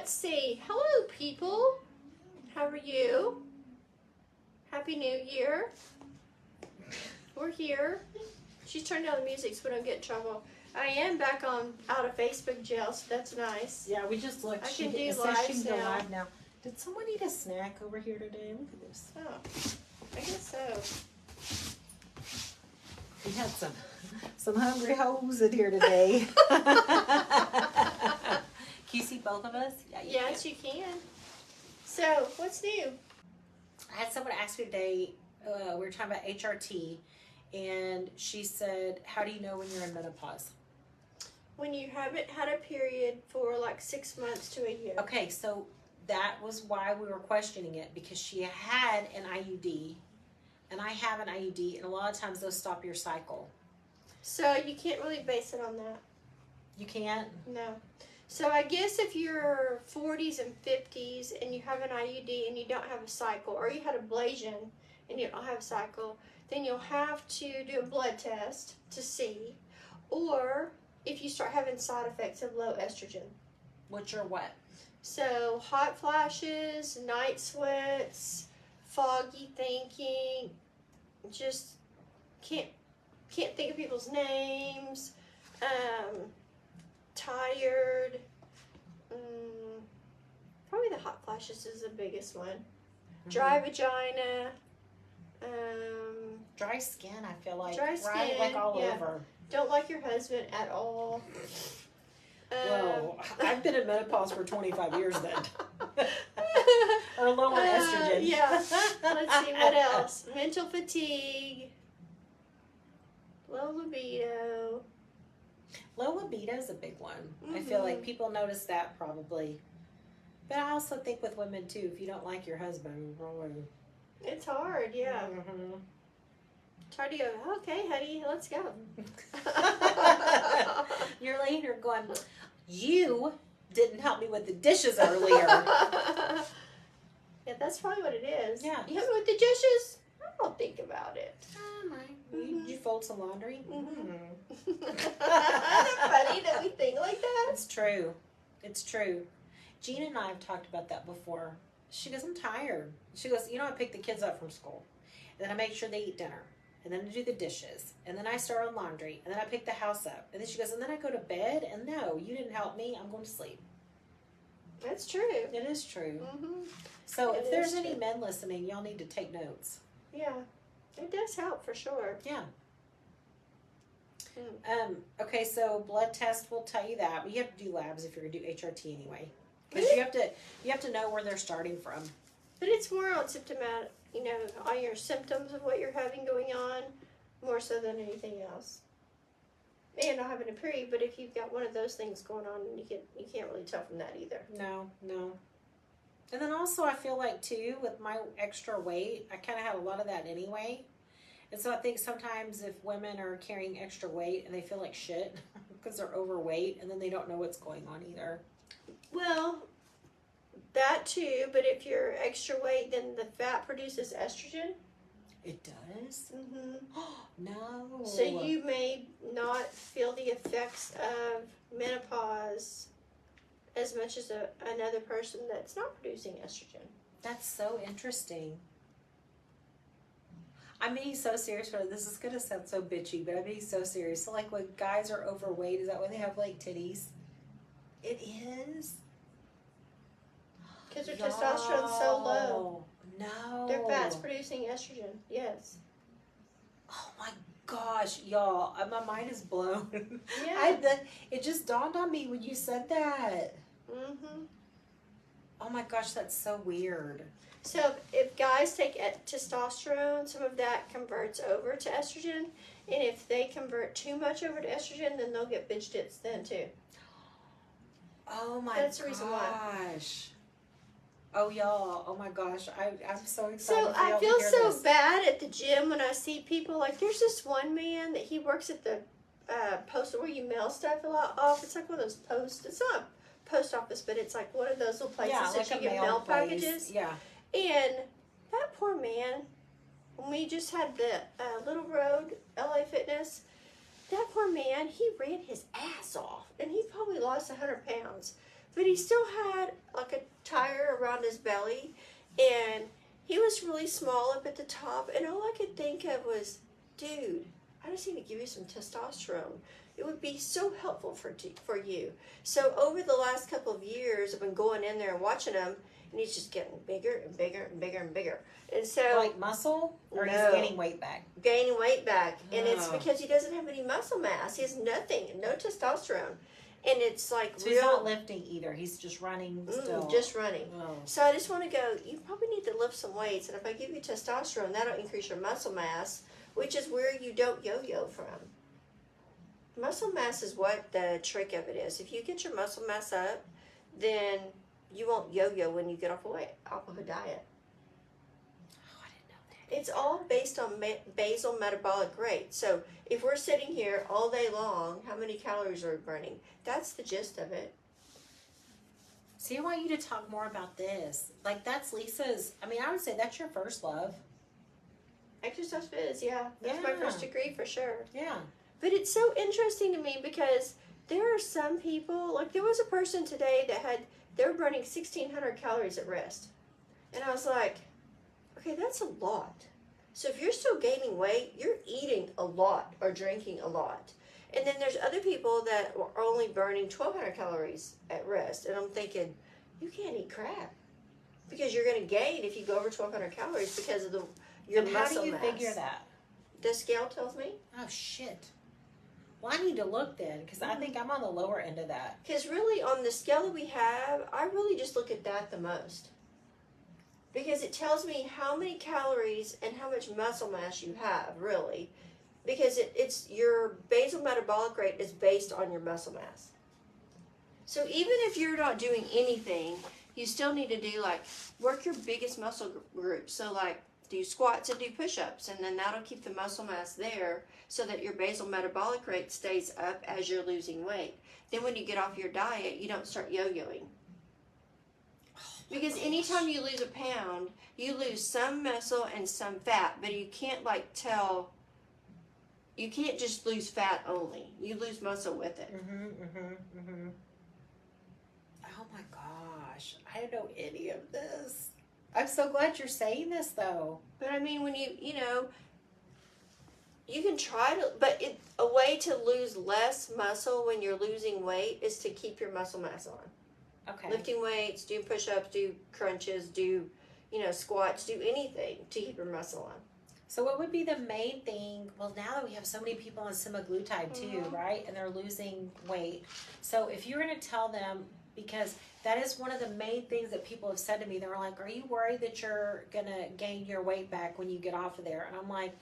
let's see. Hello, people. How are you? Happy New Year. We're here. She's turned down the music so we don't get in trouble. I am back out of Facebook jail, so that's nice. Yeah, we just looked. I can do it says lives she can go now. live now. Did someone eat a snack over here today? Look at this. Oh, I guess so. We had some hungry hoes in here today. Can you see both of us? Yeah, Yes, you can. So, what's new? I had someone ask me today, we were talking about HRT, and she said, how do you know when you're in menopause? When you haven't had a period for like 6 months to a year. Okay, so that was why we were questioning it, because she had an IUD, and I have an IUD, and a lot of times those stop your cycle. So, you can't really base it on that. You can't? No. So I guess if you're 40s and 50s and you have an IUD and you don't have a cycle, or you had ablation and you don't have a cycle, then you'll have to do a blood test to see. Or if you start having side effects of low estrogen. Which are what? So hot flashes, night sweats, foggy thinking, just can't think of people's names, tired, probably the hot flashes is the biggest one. Dry vagina, dry skin, I feel like. Dry skin, right? Like all yeah. over. Don't like your husband at all. Well, I've been in menopause for 25 years then. Or low on estrogen. Yeah. Let's see, what else? Mental fatigue, low libido. Low libido is a big one. I feel like people notice that probably. But I also think with women too, if you don't like your husband, probably. It's hard, yeah. It's hard to go, okay, honey, let's go. You're laying here going, you didn't help me with the dishes earlier. Yeah, that's probably what it is. Yeah. You help me with the dishes? I don't think about it. Oh, my. You fold some laundry? Isn't it funny that we think like that? It's true. It's true. Gina and I have talked about that before. She goes, I'm tired. She goes, I pick the kids up from school. And then I make sure they eat dinner. And then I do the dishes. And then I start on laundry. And then I pick the house up. And then she goes, and then I go to bed. And no, you didn't help me. I'm going to sleep. That's true. It is true. So if there's any men listening, y'all need to take notes. Yeah. It does help for sure. Yeah. Okay, so blood test will tell you that. But you have to do labs if you're going to do HRT anyway. Because you have to know where they're starting from. But it's more on symptomatic, on your symptoms of what you're having going on, more so than anything else. And not having a period, but if you've got one of those things going on, you can't really tell from that either. No. And then also I feel like too, with my extra weight, I kind of had a lot of that anyway. And so I think sometimes if women are carrying extra weight and they feel like shit because they're overweight and then they don't know what's going on either. Well, that too, but if you're extra weight, then the fat produces estrogen. It does? Mm-hmm. No. So you may not feel the effects of menopause as much as another person that's not producing estrogen. That's so interesting. I'm being so serious for this. Is going to sound so bitchy, but I'm being so serious. So like when guys are overweight, is that when they have like titties? It is? Because their testosterone's so low. No. Their fat's producing estrogen, yes. Oh my gosh, y'all. My mind is blown. Yeah. It just dawned on me when you said that. Mm-hmm. Oh my gosh, that's so weird. So if guys take testosterone, some of that converts over to estrogen. And if they convert too much over to estrogen, then they'll get bitch tits then too. Oh my That's the reason why. gosh. Oh y'all, oh my gosh, I'm so excited. So for y'all I feel to hear so this. bad at the gym when I see people, like there's this one man that he works at the post where you mail stuff a lot off. It's like one of those it's not a post office, but it's like one of those little places that like you a get mail place. packages. Yeah. And that poor man, when we just had the Little Road LA Fitness, that poor man, he ran his ass off. And he probably lost 100 pounds. But he still had like around his belly, and he was really small up at the top, and all I could think of was, dude, I just need to give you some testosterone. It would be so helpful for you. So over the last couple of years, I've been going in there and watching him, and he's just getting bigger and bigger and bigger and bigger. And so, like muscle, or no, he's gaining weight back? Gaining weight back, and it's Oh. because he doesn't have any muscle mass. He has nothing, no testosterone, and it's like So real. he's not lifting either. He's just running still. Just running. Oh. So I just want to go. You probably need to lift some weights, and if I give you testosterone, that'll increase your muscle mass, which is where you don't yo-yo from. Muscle mass is what the trick of it is. If you get your muscle mass up, then you won't yo-yo when you get off a diet. Oh, I didn't know that. It's all based on basal metabolic rate. So if we're sitting here all day long, how many calories are we burning? That's the gist of it. See, I want you to talk more about this. Like, that's Lisa's, I mean, I would say that's your first love. Exercise phys, yeah. That's my Yeah. first degree for sure. Yeah. But it's so interesting to me because there are some people, like there was a person today that they were burning 1,600 calories at rest. And I was like, okay, that's a lot. So if you're still gaining weight, you're eating a lot or drinking a lot. And then there's other people that are only burning 1,200 calories at rest. And I'm thinking, you can't eat crap. Because you're going to gain if you go over 1,200 calories because of your And muscle how do you mass. figure that? The scale tells me. Oh, shit. Well, I need to look then, because I think I'm on the lower end of that. Because really, on the scale that we have, I really just look at that the most. Because it tells me how many calories and how much muscle mass you have, really. Because it's your basal metabolic rate is based on your muscle mass. So even if you're not doing anything, you still need to do, like, work your biggest muscle groups. So, like, do squats and do push-ups, and then that'll keep the muscle mass there so that your basal metabolic rate stays up as you're losing weight. Then when you get off your diet, you don't start yo-yoing. Because anytime you lose a pound, you lose some muscle and some fat, but you can't you can't just lose fat only. You lose muscle with it. Oh my gosh. I don't know any of this. I'm so glad you're saying this, though. But I mean, when you can try to, but a way to lose less muscle when you're losing weight is to keep your muscle mass on. Okay. Lifting weights, do push-ups, do crunches, do, squats, do anything to keep your muscle on. So what would be the main thing? Well, now that we have so many people on semaglutide too, right? And they're losing weight. So if you're going to tell them, because that is one of the main things that people have said to me. They were like, are you worried that you're going to gain your weight back when you get off of there? And I'm like,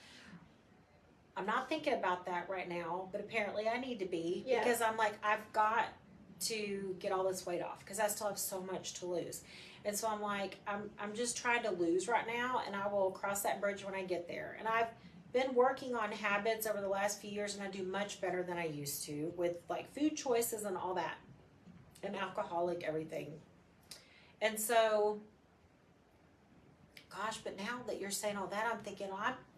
I'm not thinking about that right now, but apparently I need to be. Yeah. Because I'm like, I've got to get all this weight off because I still have so much to lose. And so I'm like, I'm just trying to lose right now, and I will cross that bridge when I get there. And I've been working on habits over the last few years, and I do much better than I used to with like food choices and all that, and alcoholic everything. And so, gosh, but now that you're saying all that, I'm thinking,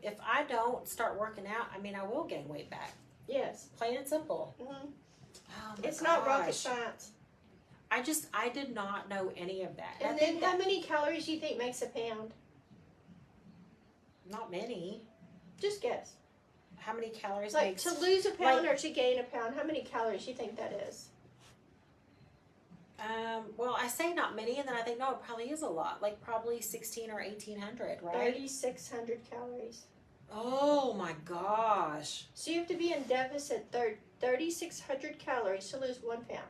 if I don't start working out, I mean, I will gain weight back. Yes. Plain and simple. Mm-hmm. Oh It's my not rocket gosh. science. I did not know any of that. And then how many calories do you think makes a pound? Not many. Just guess. How many calories Like makes... to lose a pound or to gain a pound, how many calories do you think that is? Well, I say not many, and then I think, no, it probably is a lot. Like probably 1,600 or 1,800, right? 3,600 calories. Oh my gosh. So you have to be in deficit 3,600 calories to lose 1 pound.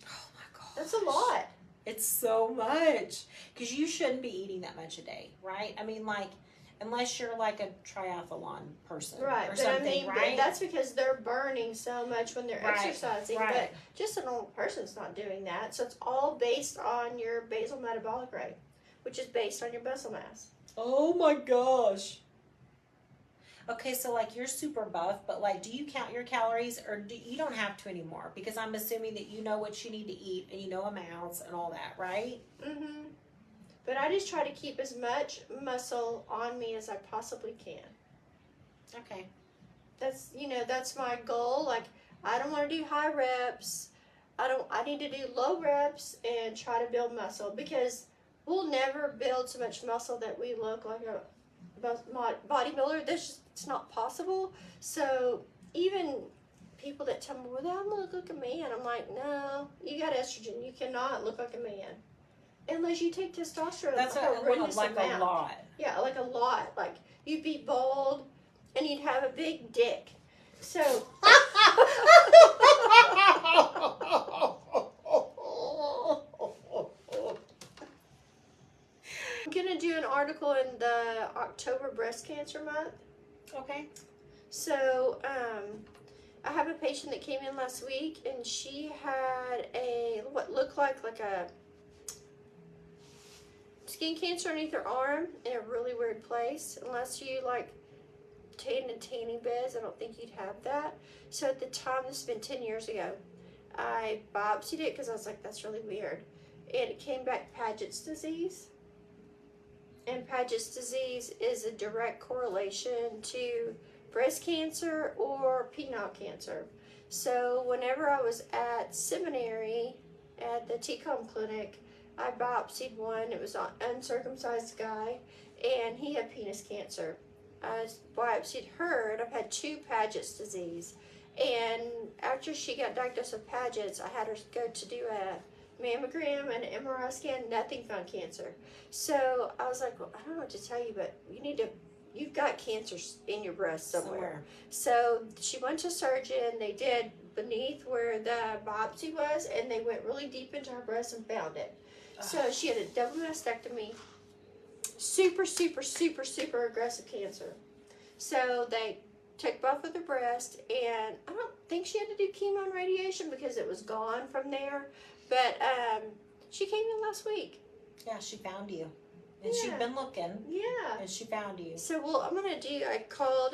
Oh my gosh. That's a lot. It's so much. Because you shouldn't be eating that much a day, right? I mean, like, unless you're like a triathlon person Right, or but something, I mean, right? that's because they're burning so much when they're Right, exercising. right. But just a normal person's not doing that. So it's all based on your basal metabolic rate, which is based on your muscle mass. Oh my gosh. Okay, so like you're super buff, but like, do you count your calories, or you don't have to anymore? Because I'm assuming that you know what you need to eat and you know amounts and all that, right? Mm-hmm. But I just try to keep as much muscle on me as I possibly can. Okay. That's my goal. Like, I don't want to do high reps. I need to do low reps and try to build muscle, because we'll never build so much muscle that we look like a bodybuilder. It's not possible. So even people that tell me, well, I'm gonna look like a man. I'm like, no, you got estrogen. You cannot look like a man unless you take testosterone. That's like a lot. Yeah, like a lot. Like you'd be bald and you'd have a big dick. So. I'm gonna do an article in the October Breast Cancer Month. Okay. So, I have a patient that came in last week, and she had what looked like a skin cancer underneath her arm in a really weird place. Unless you like tan and tanning beds, I don't think you'd have that. So at the time, this has been 10 years ago, I biopsied it because I was like, that's really weird. And it came back Paget's disease. And Paget's disease is a direct correlation to breast cancer or penile cancer. So whenever I was at seminary at the TCOM clinic, I biopsied one. It was an uncircumcised guy, and he had penis cancer. I biopsied her, and I've had 2 Paget's disease. And after she got diagnosed with Paget's, I had her go to do a mammogram and an MRI scan. Nothing found cancer. So I was like, well, I don't know what to tell you, but you've got cancer in your breast somewhere. So she went to a surgeon. They did beneath where the biopsy was, and they went really deep into her breast and found it. So she had a double mastectomy. Super, super, super, super aggressive cancer. So they took both of her breasts, and I don't think she had to do chemo and radiation because it was gone from there. But she came in last week. Yeah, she found you. And she'd been looking. Yeah. And she found you. So, I called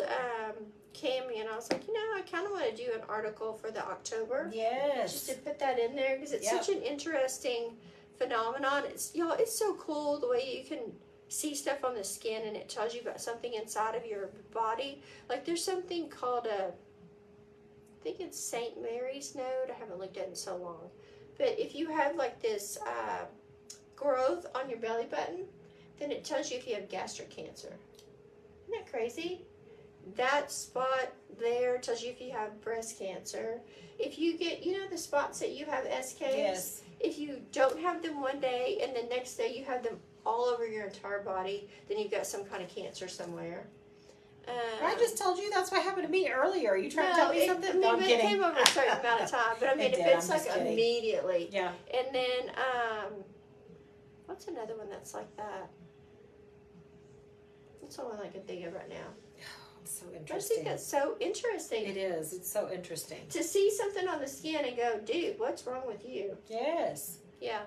Cammie, and I was like, I kind of want to do an article for the October. Yes. Just to put that in there, because it's such an interesting phenomenon. It's so cool the way you can see stuff on the skin, and it tells you about something inside of your body. Like, there's something called I think it's St. Mary's node. I haven't looked at it in so long. But if you have like this growth on your belly button, then it tells you if you have gastric cancer. Isn't that crazy? That spot there tells you if you have breast cancer. If you get, the spots that you have SKs, yes. If you don't have them one day and the next day you have them all over your entire body, then you've got some kind of cancer somewhere. I just told you that's what happened to me earlier. You trying to tell me something? No, I'm it kidding. came over a certain amount of time, but if it's like immediately. Yeah. And then, what's another one that's like that? What's the one I can think of right now? It's so I interesting. just think that's so interesting. It is. It's so interesting. To see something on the skin and go, dude, what's wrong with you? Yes. Yeah.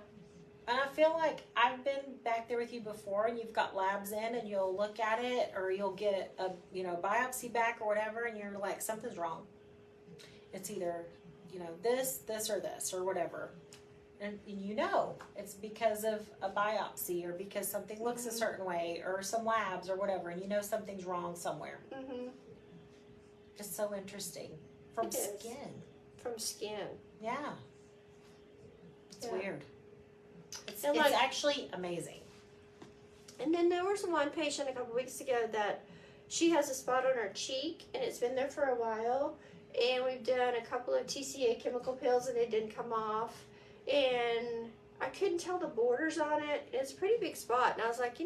And I feel like I've been back there with you before, and you've got labs in, and you'll look at it, or you'll get a biopsy back or whatever, and you're like, something's wrong. It's either this or this or whatever, and it's because of a biopsy or because something looks a certain way or some labs or whatever, and something's wrong somewhere. Mm-hmm. Just so interesting from skin. From skin. Yeah. It's weird. It's actually amazing. And then there was one patient a couple weeks ago that she has a spot on her cheek, and it's been there for a while. And we've done a couple of TCA chemical pills, and it didn't come off. And I couldn't tell the borders on it. It's a pretty big spot. And I was like,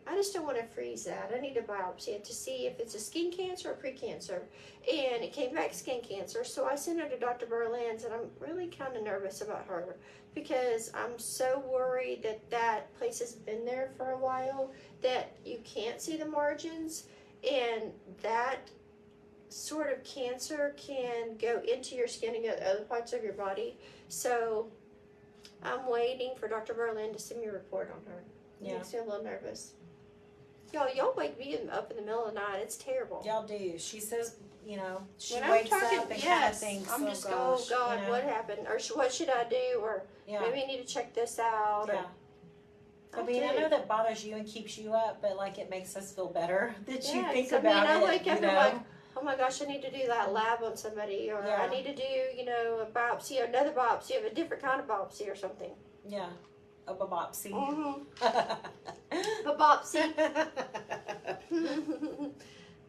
I just don't want to freeze that. I need to biopsy it to see if it's a skin cancer or precancer. And it came back skin cancer. So I sent her to Dr. Berlin's, and I'm really kind of nervous about her because I'm so worried that place has been there for a while that you can't see the margins. And that sort of cancer can go into your skin and go to other parts of your body. So I'm waiting for Dr. Berlin to send me a report on her. It makes me a little nervous. Y'all wake me up in the middle of the night. It's terrible. Y'all do. She says, she when wakes I'm talking, up and kind of thinks, I'm just gosh, oh God, what happened? Or what should I do? Or maybe I need to check this out. Yeah. I know that bothers you and keeps you up, but it makes us feel better that you think about it. I wake up and I'm like, oh my gosh, I need to do that lab on somebody, or I need to do, a biopsy, another biopsy of a different kind of biopsy or something. Yeah. a babopsy. Babopsy.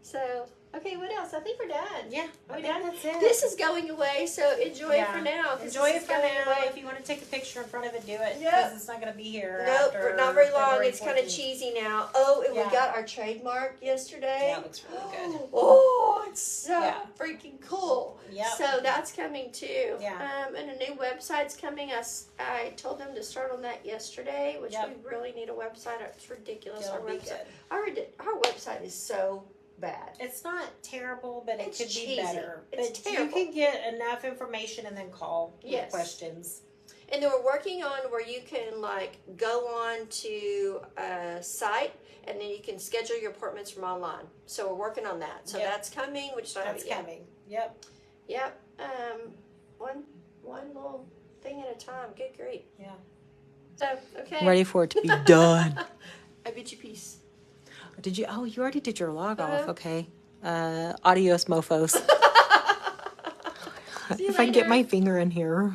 So, okay, what else? I think we're done. Yeah, Are we I think done? that's it. This is going away, so enjoy it for now. 'cause Enjoy this it is for going now. away. If you want to take a picture in front of it, do it. Yep. Because it's not going to be here. Nope, after not very long. February It's kind of 14th. cheesy now. Oh, and we Yeah. got our trademark yesterday. Yeah, it looks really good. Oh, it's so Yeah. freaking cool. Yep. So that's coming too. Yeah. And a new website's coming. I told them to start on that yesterday, which Yep. we really need a website. It's ridiculous. It'll Our be website. good. Our website is so bad. It's not terrible, but it It's could cheesy. be better. It's But terrible. you can get enough information and then call Yes. with questions. And then we're working on where you can like go on to a site and then you can schedule your appointments from online. So we're working on that. So Yep. that's coming. We just don't have That's it yet. coming. Yep. Yep. One little thing at a time. Good grief. Yeah. So okay. Ready for it to be done. I bid you peace. Did you? Oh, you already did your log Uh-huh. off. Okay. Adios, mofos. See you If I can get later. my finger in here.